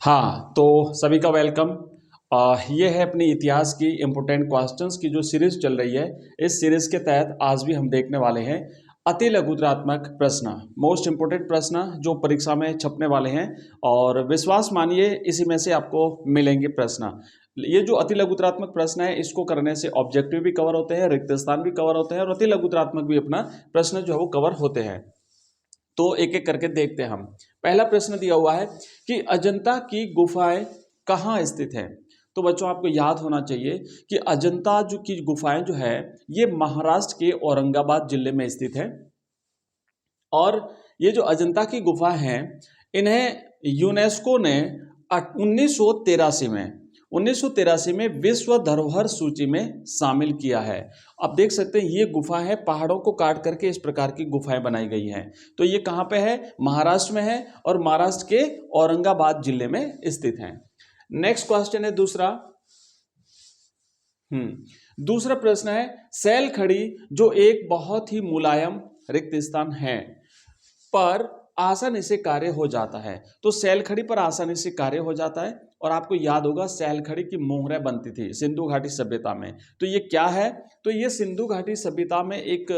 हाँ, तो सभी का वेलकम। ये है अपनी इतिहास की इम्पोर्टेंट क्वेश्चंस की जो सीरीज चल रही है। इस सीरीज के तहत आज भी हम देखने वाले हैं अति लघुतरात्मक प्रश्न, मोस्ट इम्पोर्टेंट प्रश्न जो परीक्षा में छपने वाले हैं। और विश्वास मानिए इसी में से आपको मिलेंगे प्रश्न। ये जो अति लघुतरात्मक प्रश्न है इसको करने से ऑब्जेक्टिव भी कवर होते हैं, रिक्त स्थान भी कवर होते हैं और अति लघुतरात्मक भी अपना प्रश्न जो है वो कवर होते हैं। तो एक एक करके देखते हैं हम। पहला प्रश्न दिया हुआ है कि अजंता की गुफाएं कहाँ स्थित हैं। तो बच्चों आपको याद होना चाहिए कि अजंता जो की गुफाएं जो है ये महाराष्ट्र के औरंगाबाद जिले में स्थित है। और ये जो अजंता की गुफा हैं इन्हें यूनेस्को ने 1983 में विश्व धरोहर सूची में शामिल किया है। अब देख सकते हैं ये गुफा है, पहाड़ों को काट करके इस प्रकार की गुफाएं बनाई गई हैं। तो ये कहाँ पे है? महाराष्ट्र में है और महाराष्ट्र के औरंगाबाद जिले में स्थित है। नेक्स्ट क्वेश्चन है दूसरा। दूसरा प्रश्न है सैल खड़ी जो एक बहुत ही मुलायम रिक्त स्थान है पर आसानी से कार्य हो जाता है। तो सैल खड़ी पर आसानी से कार्य हो जाता है और आपको याद होगा सैल खड़ी की मोहरें बनती थी सिंधु घाटी सभ्यता में। तो ये क्या है? तो ये सिंधु घाटी सभ्यता में एक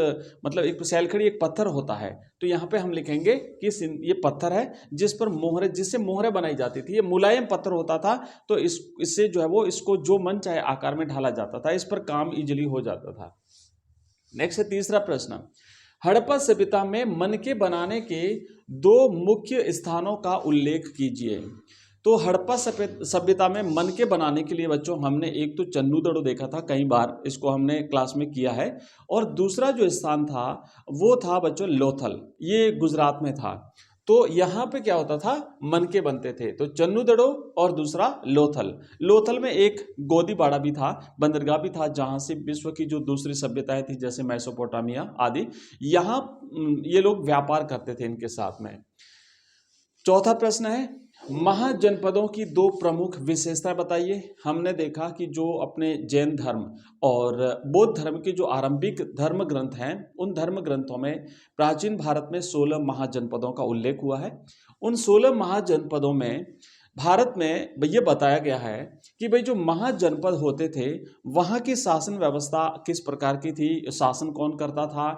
एक सैल खड़ी एक पत्थर होता है। तो यहाँ पे हम लिखेंगे कि ये पत्थर है जिस पर मोहरें, जिससे मोहरें बनाई जाती थी। ये मुलायम पत्थर होता था तो इससे जो है वो इसको जो मन चाहे आकार में ढाला जाता था, इस पर काम इजिली हो जाता था। नेक्स्ट है तीसरा प्रश्न। हड़प्पा सभ्यता में मनके बनाने के दो मुख्य स्थानों का उल्लेख कीजिए। तो हड़प्पा सभ्यता में मनके बनाने के लिए बच्चों हमने एक तो चन्नूदड़ो देखा था, कई बार इसको हमने क्लास में किया है। और दूसरा जो स्थान था वो था बच्चों लोथल, ये गुजरात में था। तो यहाँ पे क्या होता था? मनके बनते थे। तो चन्नूदड़ो और दूसरा लोथल। लोथल में एक गोदीबाड़ा भी था, बंदरगाह भी था, जहाँ से विश्व की जो दूसरी सभ्यताएं थी जैसे मेसोपोटामिया आदि, यहाँ ये लोग व्यापार करते थे इनके साथ में। चौथा प्रश्न है महाजनपदों की दो प्रमुख विशेषताएं बताइए। हमने देखा कि जो अपने जैन धर्म और बौद्ध धर्म के जो आरंभिक धर्म ग्रंथ हैं उन धर्म ग्रंथों में प्राचीन भारत में 16 महाजनपदों का उल्लेख हुआ है। उन 16 महाजनपदों में भारत में ये बताया गया है कि भाई जो महाजनपद होते थे वहाँ की शासन व्यवस्था किस प्रकार की थी, शासन कौन करता था,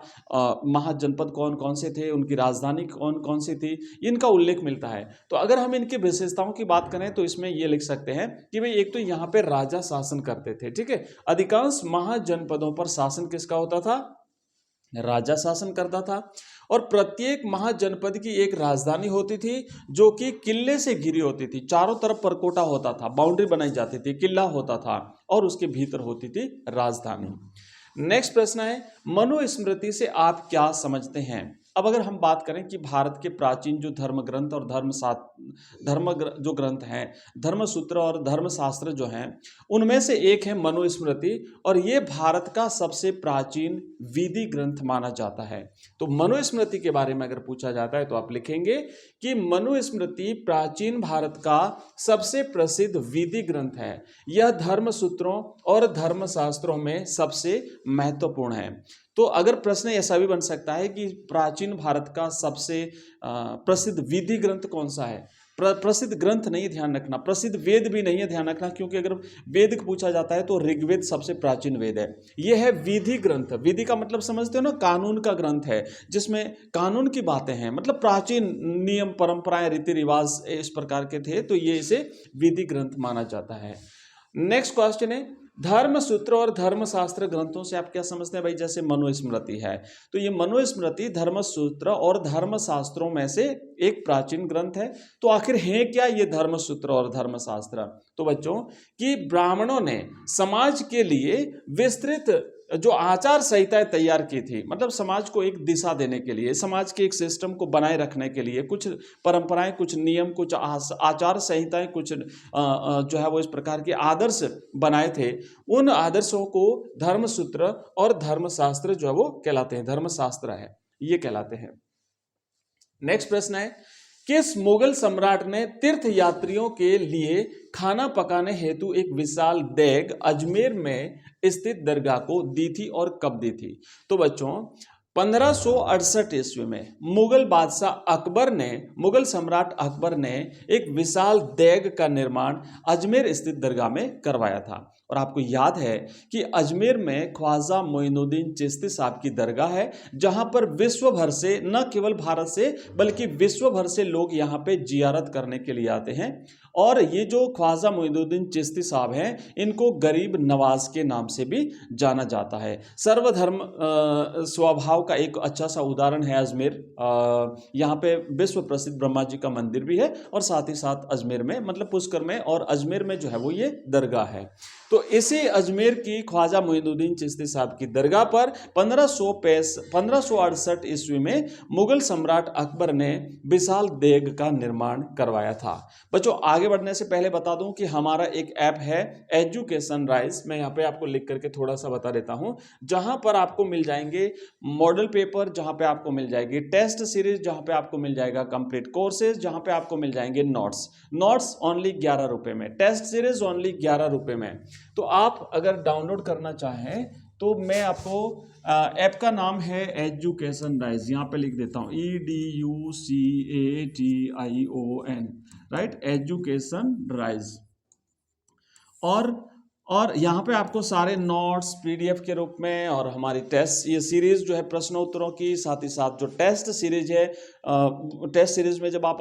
महाजनपद कौन कौन से थे, उनकी राजधानी कौन कौन सी थी, इनका उल्लेख मिलता है। तो अगर हम इनकी विशेषताओं की बात करें तो इसमें ये लिख सकते हैं कि भाई एक तो यहाँ पे राजा शासन करते थे, ठीक है। अधिकांश महाजनपदों पर शासन किसका होता था? राजा शासन करता था। और प्रत्येक महाजनपद की एक राजधानी होती थी जो कि किले से घिरी होती थी, चारों तरफ परकोटा होता था, बाउंड्री बनाई जाती थी, किला होता था और उसके भीतर होती थी राजधानी। नेक्स्ट प्रश्न है मनुस्मृति से आप क्या समझते हैं। अब अगर हम बात करें कि भारत के प्राचीन जो धर्म ग्रंथ और जो ग्रंथ हैं, धर्मसूत्र और धर्मशास्त्र जो हैं, उनमें से एक है मनुस्मृति और ये भारत का सबसे प्राचीन विधि ग्रंथ माना जाता है। तो मनुस्मृति के बारे में अगर पूछा जाता है तो आप लिखेंगे कि मनुस्मृति प्राचीन भारत का सबसे प्रसिद्ध विधि ग्रंथ है। यह धर्मसूत्रों और धर्मशास्त्रों में सबसे महत्वपूर्ण है। तो अगर प्रश्न ऐसा भी बन सकता है कि प्राचीन भारत का सबसे प्रसिद्ध विधि ग्रंथ कौन सा है। प्रसिद्ध ग्रंथ नहीं, ध्यान रखना, प्रसिद्ध वेद भी नहीं है, ध्यान रखना, क्योंकि अगर वेद को पूछा जाता है तो ऋग्वेद सबसे प्राचीन वेद है। यह है विधि ग्रंथ। विधि का मतलब समझते हो ना, कानून का ग्रंथ है जिसमें कानून की बातें हैं, मतलब प्राचीन नियम परंपराएं रीति रिवाज इस प्रकार के थे, तो ये इसे विधि ग्रंथ माना जाता है। नेक्स्ट क्वेश्चन है धर्मसूत्र और धर्मशास्त्र ग्रंथों से आप क्या समझते हैं भाई। जैसे मनुस्मृति है तो ये मनुस्मृति धर्मसूत्र और धर्मशास्त्रों में से एक प्राचीन ग्रंथ है। तो आखिर है क्या ये धर्मसूत्र और धर्मशास्त्र? तो बच्चों कि ब्राह्मणों ने समाज के लिए विस्तृत जो आचार संहिताएं तैयार की थी, मतलब समाज को एक दिशा देने के लिए, समाज के एक सिस्टम को बनाए रखने के लिए कुछ परंपराएं, कुछ नियम, कुछ आचार संहिताएं, कुछ जो है वो इस प्रकार के आदर्श बनाए थे। उन आदर्शों को धर्मसूत्र और धर्मशास्त्र जो है वो कहलाते हैं, धर्मशास्त्र है ये कहलाते हैं। नेक्स्ट प्रश्न है किस मुगल सम्राट ने तीर्थ यात्रियों के लिए खाना पकाने हेतु एक विशाल देग अजमेर में स्थित दरगाह को दी थी और कब दी थी? तो बच्चों 1568 ईस्वी में मुगल सम्राट अकबर ने एक विशाल देग का निर्माण अजमेर स्थित दरगाह में करवाया था। और आपको याद है कि अजमेर में ख्वाजा मोइनुद्दीन चिश्ती साहब की दरगाह है, जहां पर विश्व भर से, न केवल भारत से बल्कि विश्व भर से लोग यहां पे जियारत करने के लिए आते हैं। और ये जो ख्वाजा मोइनुद्दीन चिश्ती साहब हैं, इनको गरीब नवाज के नाम से भी जाना जाता है। सर्वधर्म स्वभाव का एक अच्छा सा उदाहरण है अजमेर। यहाँ पे विश्व प्रसिद्ध ब्रह्मा जी का मंदिर भी है, और साथ ही साथ अजमेर में, मतलब पुष्कर में और अजमेर में जो है वो ये दरगाह है। तो इसी अजमेर की ख्वाजा मोइनुद्दीन चिश्ती साहब की दरगाह पर 1568 ईस्वी में मुगल सम्राट अकबर ने विशाल देग का निर्माण करवाया था। बच्चों, आगे बढ़ने से पहले बता दूं कि हमारा एक ऐप है एजुकेशन राइज, मैं यहाँ पे आपको लिख करके थोड़ा सा बता देता हूं, जहां पर आपको मिल जाएंगे मॉडल पेपर, जहां पे आपको मिल जाएगी टेस्ट सीरीज, जहां पे आपको मिल जाएगा कंप्लीट कोर्सेज, जहां पे आपको मिल जाएंगे नोट्स ओनली 11 रुपए में, टेस्ट सीरीज ओनली 11 रुपए में। तो आप अगर डाउनलोड करना चाहें तो मैं आपको ऐप का नाम है एजुकेशन राइज, यहाँ पे लिख देता हूँ EDUCATION, राइट, एजुकेशन राइज। और यहाँ पे आपको सारे नोट्स PDF के रूप में, और हमारी टेस्ट ये सीरीज जो है प्रश्नों उत्तरों की, साथ ही साथ जो टेस्ट सीरीज है, टेस्ट सीरीज में जब आप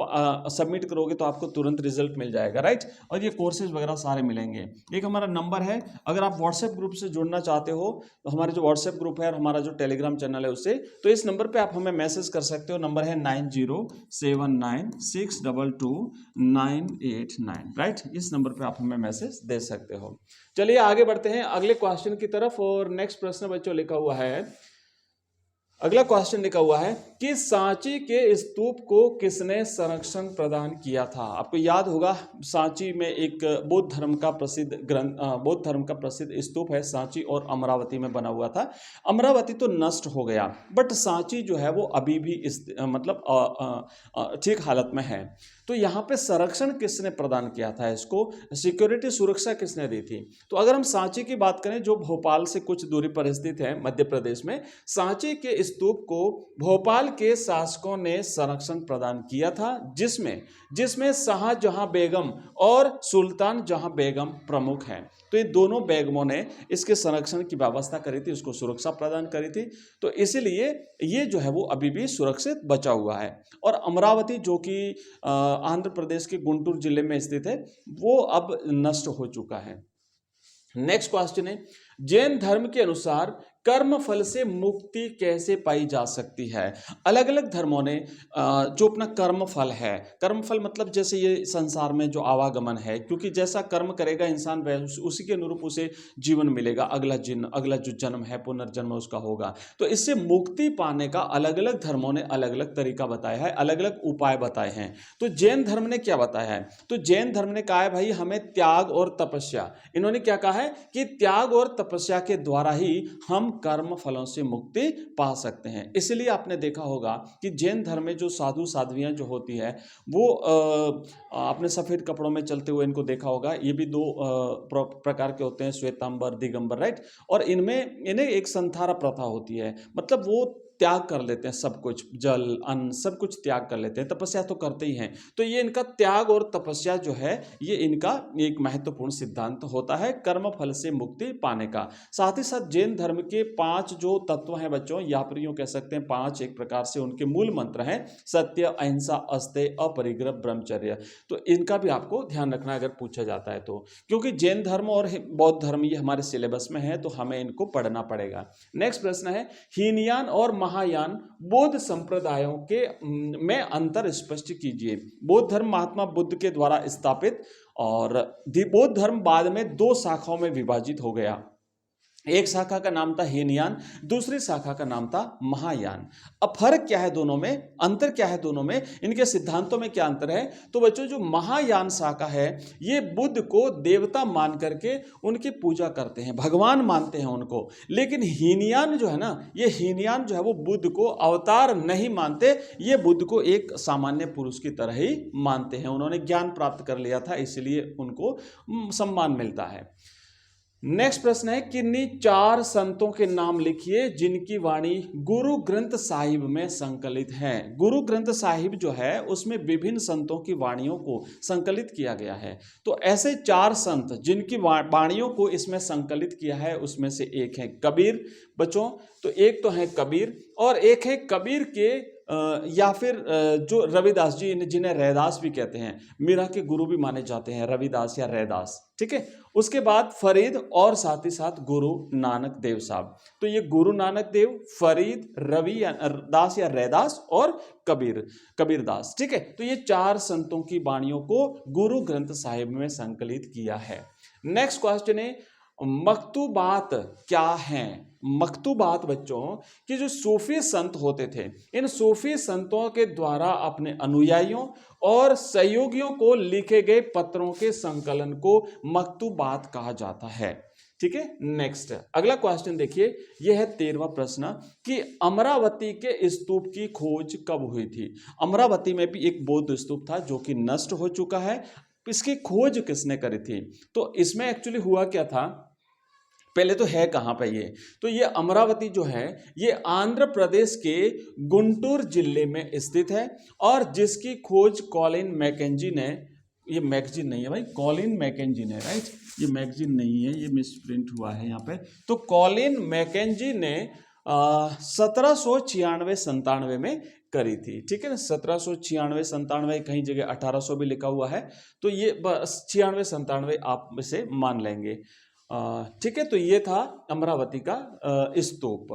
सबमिट करोगे तो आपको तुरंत रिजल्ट मिल जाएगा, राइट। और ये कोर्सेज वगैरह सारे मिलेंगे। एक हमारा नंबर है, अगर आप व्हाट्सएप ग्रुप से जुड़ना चाहते हो तो हमारे जो व्हाट्सएप ग्रुप है और हमारा जो टेलीग्राम चैनल है उससे, तो इस नंबर पर आप हमें मैसेज कर सकते हो। नंबर है 9079622989, राइट। इस नंबर पर आप हमें मैसेज दे सकते हो। चलिए आगे बढ़ते हैं अगले क्वेश्चन की तरफ। और नेक्स्ट प्रश्न बच्चों लिखा हुआ है, अगला क्वेश्चन लिखा हुआ है कि सांची के स्तूप को किसने संरक्षण प्रदान किया था। आपको याद होगा सांची में एक बौद्ध धर्म का प्रसिद्ध स्तूप है सांची, और अमरावती में बना हुआ था। अमरावती तो नष्ट हो गया, बट सांची जो है वो अभी भी मतलब ठीक हालत में है। तो यहाँ पे संरक्षण किसने प्रदान किया था, इसको सिक्योरिटी सुरक्षा किसने दी थी। तो अगर हम सांची की बात करें, जो भोपाल से कुछ दूरी पर स्थित है मध्य प्रदेश में, सांची के स्तूप को भोपाल के शासकों ने संरक्षण प्रदान किया था, जिसमें शाहजहां बेगम और सुल्तान जहां बेगम प्रमुख हैं। तो ये दोनों बेगमों ने इसके संरक्षण की व्यवस्था करी थी, उसको सुरक्षा प्रदान करी थी। तो इसीलिए ये जो है वो अभी भी सुरक्षित बचा हुआ है। और अमरावती जो कि आंध्र प्रदेश के गुंटूर जिले में स्थित है, वो अब नष्ट हो चुका है। नेक्स्ट क्वेश्चन है, जैन धर्म के अनुसार कर्म फल से मुक्ति कैसे पाई जा सकती है। अलग अलग धर्मों ने जो अपना कर्म फल है, कर्म फल मतलब जैसे ये संसार में जो आवागमन है, क्योंकि जैसा कर्म करेगा इंसान उसी के अनुरूप उसे जीवन मिलेगा, अगला जो जन्म है पुनर्जन्म उसका होगा। तो इससे मुक्ति पाने का अलग अलग धर्मों ने अलग अलग तरीका बताया है, अलग अलग उपाय बताए हैं। तो जैन धर्म ने क्या बताया है, तो जैन धर्म ने कहा है भाई हमें त्याग और तपस्या, इन्होंने क्या कहा है कि त्याग और तपस्या के द्वारा ही हम कर्म फलों से मुक्ति पा सकते हैं। इसलिए आपने देखा होगा कि जैन धर्म में जो साधु साध्वियां जो होती है वो आपने सफेद कपड़ों में चलते हुए इनको देखा होगा। ये भी दो प्रकार के होते हैं, श्वेतांबर दिगंबर, राइट। और इन्हें एक संथारा प्रथा होती है, मतलब वो त्याग कर लेते हैं सब कुछ, जल अन्न सब कुछ त्याग कर लेते हैं, तपस्या तो करते ही हैं। तो ये इनका त्याग और तपस्या जो है ये इनका एक महत्वपूर्ण सिद्धांत होता है कर्म फल से मुक्ति पाने का। साथ ही साथ जैन धर्म के 5 जो तत्व हैं बच्चों, या फिर यूं कह सकते हैं 5 एक प्रकार से उनके मूल मंत्र हैं, सत्य, अहिंसा, अस्तेय, अपरिग्रह, ब्रह्मचर्य। तो इनका भी आपको ध्यान रखना अगर पूछा जाता है तो, क्योंकि जैन धर्म और बौद्ध धर्म ये हमारे सिलेबस में है तो हमें इनको पढ़ना पड़ेगा। नेक्स्ट प्रश्न है, हीनयान और महायान बौद्ध संप्रदायों के में अंतर स्पष्ट कीजिए। बौद्ध धर्म महात्मा बुद्ध के द्वारा स्थापित, और बौद्ध धर्म बाद में 2 शाखाओं में विभाजित हो गया। एक शाखा का नाम था हीनयान, दूसरी शाखा का नाम था महायान। अब फर्क क्या है दोनों में, अंतर क्या है दोनों में, इनके सिद्धांतों में क्या अंतर है। तो बच्चों जो महायान शाखा है ये बुद्ध को देवता मान करके उनकी पूजा करते हैं, भगवान मानते हैं उनको। लेकिन हीनयान जो है ना, ये हीनयान जो है वो बुद्ध को अवतार नहीं मानते, ये बुद्ध को एक सामान्य पुरुष की तरह ही मानते हैं। उन्होंने ज्ञान प्राप्त कर लिया था, इसलिए उनको सम्मान मिलता है। नेक्स्ट प्रश्न है, किन्हीं 4 संतों के नाम लिखिए जिनकी वाणी गुरु ग्रंथ साहिब में संकलित है। गुरु ग्रंथ साहिब जो है उसमें विभिन्न संतों की वाणियों को संकलित किया गया है। तो ऐसे 4 संत जिनकी वाणियों को इसमें संकलित किया है उसमें से एक है कबीर बच्चों। तो एक तो है कबीर और एक है कबीर के या फिर जो रविदास जी जिन्हें रैदास भी कहते हैं, मीरा के गुरु भी माने जाते हैं रविदास या रैदास, ठीक है। उसके बाद फरीद और साथ ही साथ गुरु नानक देव साहब। तो ये गुरु नानक देव, फरीद, रवि या दास या रैदास और कबीरदास, ठीक है। तो ये 4 संतों की वाणियों को गुरु ग्रंथ साहिब में संकलित किया है। नेक्स्ट क्वेश्चन है, मकतूबात क्या हैं? मकतूबात बच्चों कि जो सूफी संत होते थे, इन सूफी संतों के द्वारा अपने अनुयायियों और सहयोगियों को लिखे गए पत्रों के संकलन को मकतूबात कहा जाता है, ठीक है। नेक्स्ट अगला क्वेश्चन देखिए, यह है 13वां प्रश्न कि अमरावती के स्तूप की खोज कब हुई थी? अमरावती में भी एक बौद्ध स्तूप था जो कि नष्ट हो चुका है, इसकी खोज किसने करी थी? तो इसमें एक्चुअली हुआ क्या था, पहले तो है कहाँ पे ये, तो ये अमरावती जो है ये आंध्र प्रदेश के गुंटूर जिले में स्थित है और जिसकी खोज कॉलिन मैकेंजी ने, ये मैगजीन नहीं है भाई, कॉलिन मैकेंजी ने, राइट, ये मैगजीन नहीं है, ये मिसप्रिंट हुआ है यहाँ पे। तो कॉलिन मैकेंजी ने 1796-97 में करी थी, ठीक है ना। 1796-97, कहीं जगह 1800 भी लिखा हुआ है, तो ये 96-97 आप इसे मान लेंगे, ठीक है। तो ये था अमरावती का स्तूप।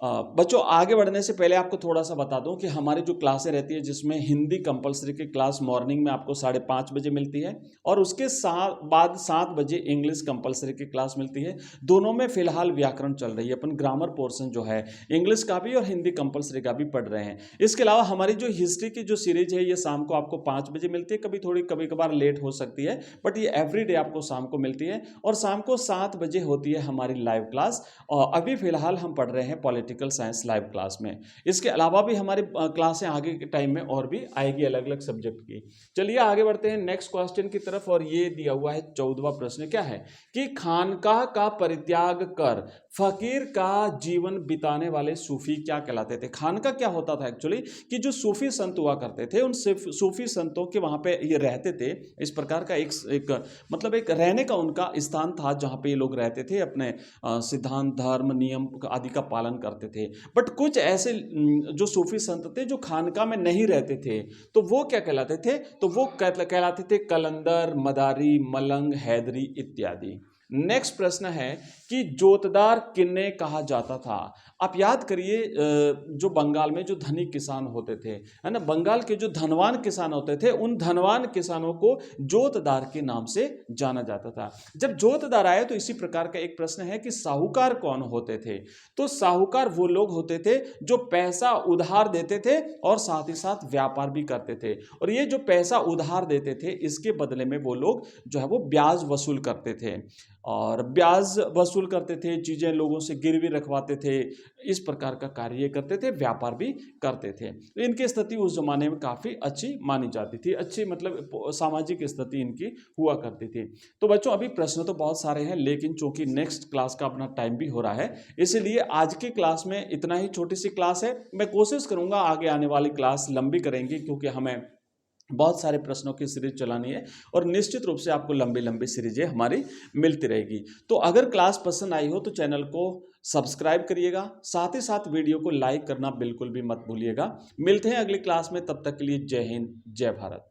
बच्चों आगे बढ़ने से पहले आपको थोड़ा सा बता दूं कि हमारी जो क्लासें रहती है जिसमें हिंदी कंपलसरी की क्लास मॉर्निंग में आपको 5:30 बजे मिलती है और उसके बाद 7 बजे इंग्लिश कंपलसरी की क्लास मिलती है। दोनों में फिलहाल व्याकरण चल रही है, अपन ग्रामर पोर्शन जो है इंग्लिश का भी और हिंदी कंपलसरी का भी पढ़ रहे हैं। इसके अलावा हमारी जो हिस्ट्री की जो सीरीज है ये शाम को आपको 5 बजे मिलती है, कभी कभार लेट हो सकती है, बट ये एवरीडे आपको शाम को मिलती है और शाम को 7 बजे होती है हमारी लाइव क्लास। और अभी फिलहाल हम पढ़ रहे हैं पॉलिटिकल साइंस लाइव क्लास में। इसके अलावा भी हमारी क्लासें आगे के टाइम में और भी आएगी अलग अलग सब्जेक्ट की। चलिए आगे बढ़ते हैं नेक्स्ट क्वेश्चन की तरफ और ये दिया हुआ है 14वां प्रश्न, क्या है कि खानकाह का परित्याग कर फकीर का जीवन बिताने वाले सूफी क्या कहलाते थे? खानकाह क्या होता था एक्चुअली कि जो सूफी संत हुआ करते थे उन सूफी संतों के वहां पे ये रहते थे, इस प्रकार का एक मतलब एक रहने का उनका स्थान था जहां पे ये लोग रहते थे, अपने सिद्धांत, धर्म, नियम आदि का पालन करते थे। बट कुछ ऐसे जो सूफी संत थे जो खानकाह में नहीं रहते थे, तो वो क्या कहलाते थे? तो वो कहलाते थे कलंदर, मदारी, मलंग, हैदरी इत्यादि। नेक्स्ट प्रश्न है कि जोतदार किन्हें कहा जाता था? आप याद करिए जो बंगाल में जो धनिक किसान होते थे, है ना, बंगाल के जो धनवान किसान होते थे उन धनवान किसानों को जोतदार के नाम से जाना जाता था। जब जोतदार आए तो इसी प्रकार का एक प्रश्न है कि साहूकार कौन होते थे? तो साहूकार वो लोग होते थे जो पैसा उधार देते थे और साथ ही साथ व्यापार भी करते थे, और ये जो पैसा उधार देते थे इसके बदले में वो लोग जो है वो ब्याज वसूल करते थे और ब्याज वसूल करते थे, चीजें लोगों से गिरवी रखवाते थे, इस प्रकार का कार्य करते थे, व्यापार भी करते थे। तो इनकी स्थिति उस जमाने में काफी अच्छी मानी जाती थी, अच्छी मतलब सामाजिक स्थिति इनकी हुआ करती थी। तो बच्चों अभी प्रश्न तो बहुत सारे हैं, लेकिन चूंकि नेक्स्ट क्लास का अपना टाइम भी हो रहा है, इसलिए आज की क्लास में इतना ही, छोटी सी क्लास है। मैं कोशिश करूंगा आगे आने वाली क्लास लंबी करेंगे क्योंकि हमें बहुत सारे प्रश्नों की सीरीज चलानी है और निश्चित रूप से आपको लंबी लंबी सीरीजें हमारी मिलती रहेगी। तो अगर क्लास पसंद आई हो तो चैनल को सब्सक्राइब करिएगा, साथ ही साथ वीडियो को लाइक करना बिल्कुल भी मत भूलिएगा। मिलते हैं अगली क्लास में, तब तक के लिए जय हिंद, जय भारत।